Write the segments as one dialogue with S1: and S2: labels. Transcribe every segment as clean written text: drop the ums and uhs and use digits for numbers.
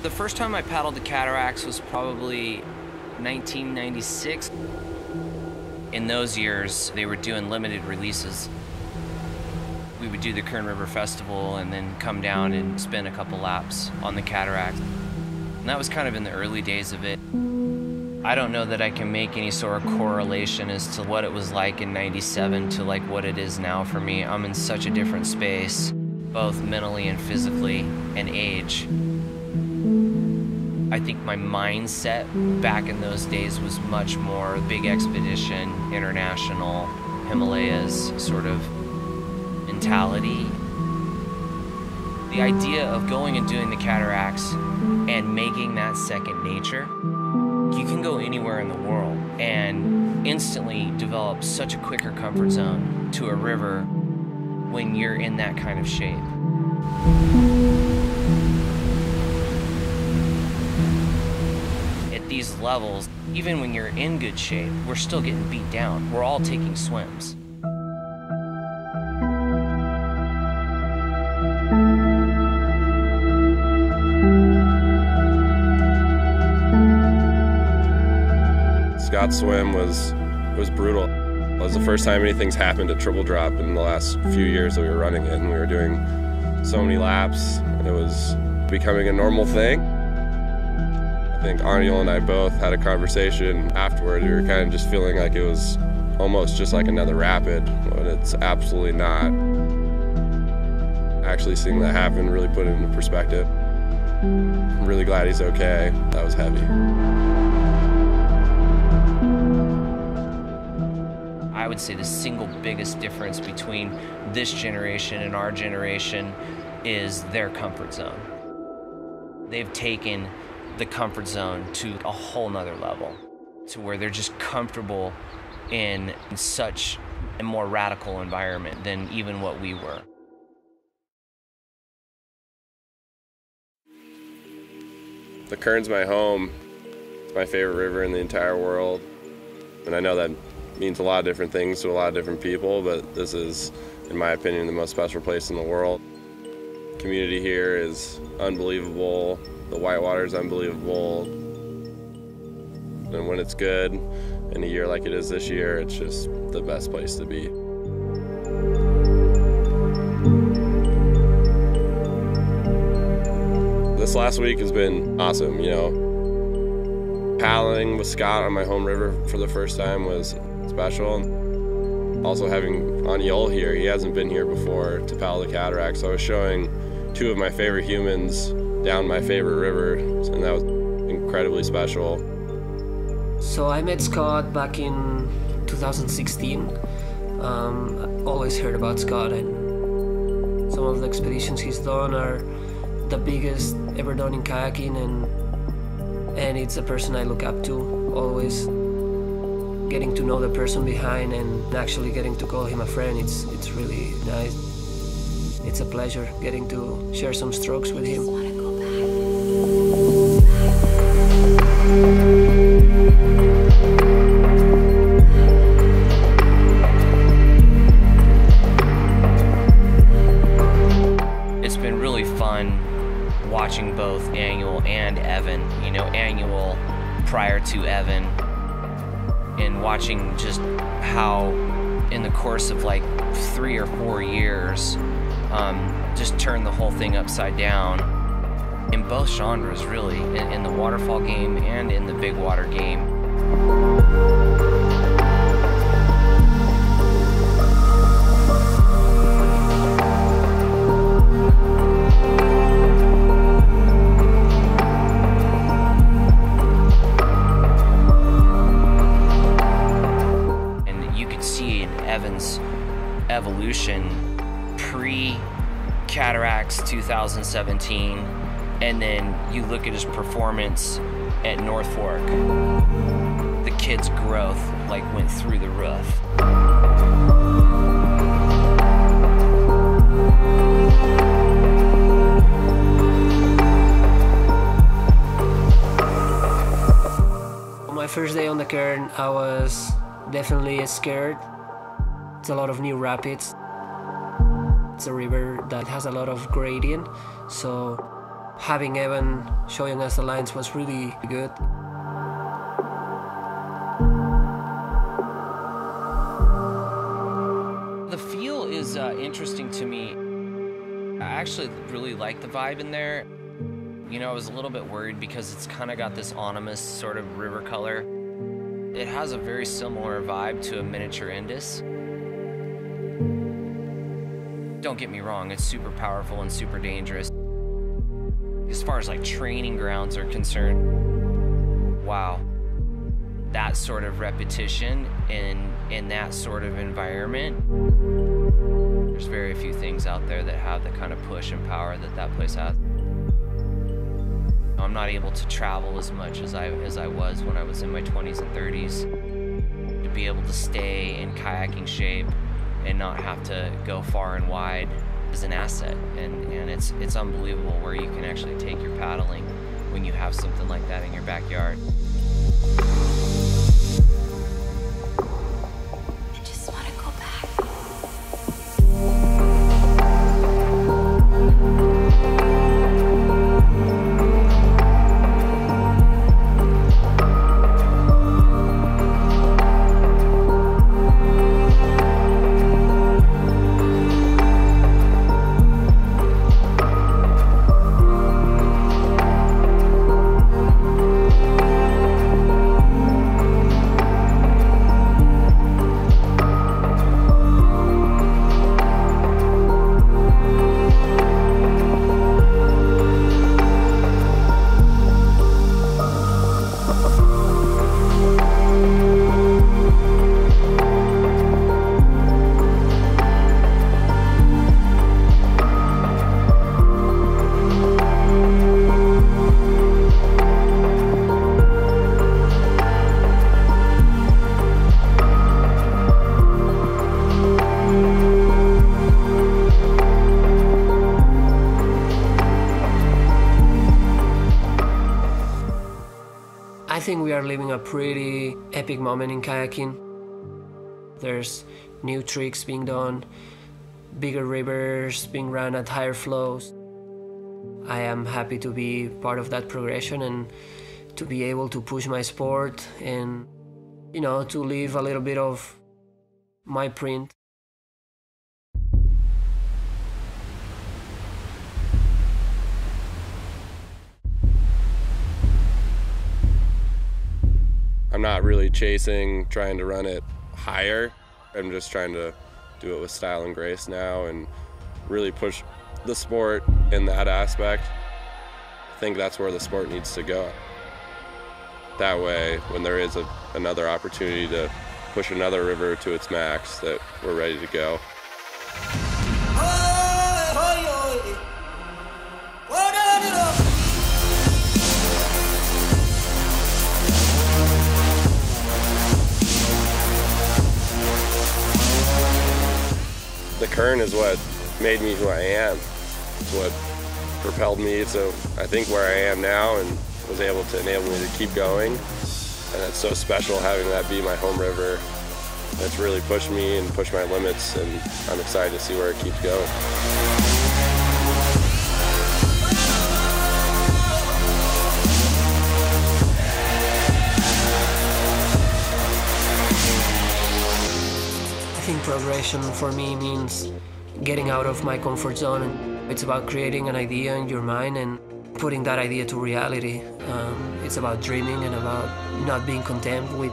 S1: The first time I paddled the cataracts was probably 1996. In those years, they were doing limited releases. We would do the Kern River Festival and then come down and spin a couple laps on the cataract. And that was kind of in the early days of it. I don't know that I can make any sort of correlation as to what it was like in '97 to like what it is now for me. I'm in such a different space, both mentally and physically, and age. I think my mindset back in those days was much more big expedition, international, Himalayas sort of mentality. The idea of going and doing the cataracts and making that second nature, you can go anywhere in the world and instantly develop such a quicker comfort zone to a river when you're in that kind of shape. At these levels, even when you're in good shape, we're still getting beat down. We're all taking swims.
S2: Scott's swim was brutal. It was the first time anything's happened at triple drop in the last few years that we were running it, and we were doing so many laps. It was becoming a normal thing. I think Aniel and I both had a conversation afterward. We were kind of just feeling like it was almost just like another rapid, but it's absolutely not. Actually seeing that happen really put it into perspective. I'm really glad he's okay. That was heavy.
S1: I would say the single biggest difference between this generation and our generation is their comfort zone. They've taken the comfort zone to a whole nother level, to where they're just comfortable in such a more radical environment than even what we were.
S2: The Kern's my home. It's my favorite river in the entire world. And I know that means a lot of different things to a lot of different people, but this is, in my opinion, the most special place in the world. The community here is unbelievable. The whitewater is unbelievable. And when it's good, in a year like it is this year, it's just the best place to be. This last week has been awesome, you know. Paddling with Scott on my home river for the first time was special. Also having Aniel here, he hasn't been here before to paddle the cataracts, so I was showing two of my favorite humans down my favorite river, and that was incredibly special.
S3: So I met Scott back in 2016. I always heard about Scott, and some of the expeditions he's done are the biggest ever done in kayaking, and it's a person I look up to, always getting to know the person behind and actually getting to call him a friend. It's really nice. It's a pleasure getting to share some strokes with him.
S1: It's been really fun watching both Aniel and Evan. You know, Aniel prior to Evan, and watching just how in the course of like 3 or 4 years just turn the whole thing upside down in both genres, really, in the waterfall game and in the big water game. Evan's evolution pre-cataracts 2017, and then you look at his performance at North Fork. The kid's growth like went through the roof.
S3: My first day on the Kern, I was definitely scared. It's a lot of new rapids. It's a river that has a lot of gradient, so Having Evan showing us the lines was really good.
S1: The feel is interesting to me. I actually really like the vibe in there. You know, I was a little bit worried because it's kind of got this ominous sort of river color. It has a very similar vibe to a miniature Indus. Don't get me wrong, it's super powerful and super dangerous. As far as like training grounds are concerned, wow. That sort of repetition in that sort of environment, there's very few things out there that have the kind of push and power that that place has. I'm not able to travel as much as I was when I was in my 20s and 30s. To be able to stay in kayaking shape and not have to go far and wide is an asset, and it's unbelievable where you can actually take your paddling when you have something like that in your backyard.
S4: I just want to go back.
S3: I think we are living a pretty epic moment in kayaking. There's new tricks being done, bigger rivers being run at higher flows. I am happy to be part of that progression and to be able to push my sport and, you know, to leave a little bit of my print.
S2: I'm not really trying to run it higher. I'm just trying to do it with style and grace now and really push the sport in that aspect. I think that's where the sport needs to go. That way, when there is another opportunity to push another river to its max, that we're ready to go. The current is what made me who I am. It's what propelled me to, I think, where I am now and was able to enable me to keep going. And it's so special having that be my home river. It's really pushed me and pushed my limits, and I'm excited to see where it keeps going.
S3: I think progression for me means getting out of my comfort zone. It's about creating an idea in your mind and putting that idea to reality. It's about dreaming and about not being content with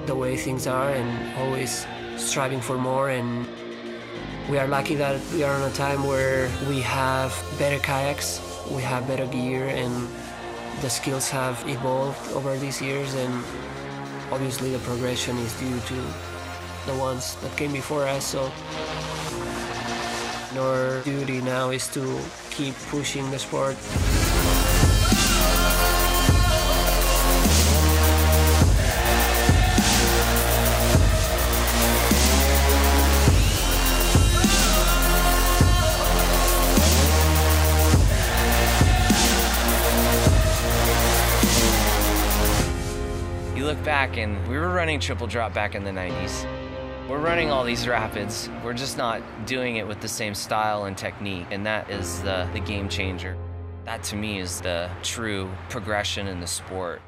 S3: the way things are and always striving for more. And we are lucky that we are in a time where we have better kayaks, we have better gear, and the skills have evolved over these years, and obviously the progression is due to the ones that came before us. So our duty now is to keep pushing the sport.
S1: You look back and we were running triple drop back in the 90s. We're running all these rapids. We're just not doing it with the same style and technique, and that is the game changer. That to me is the true progression in the sport.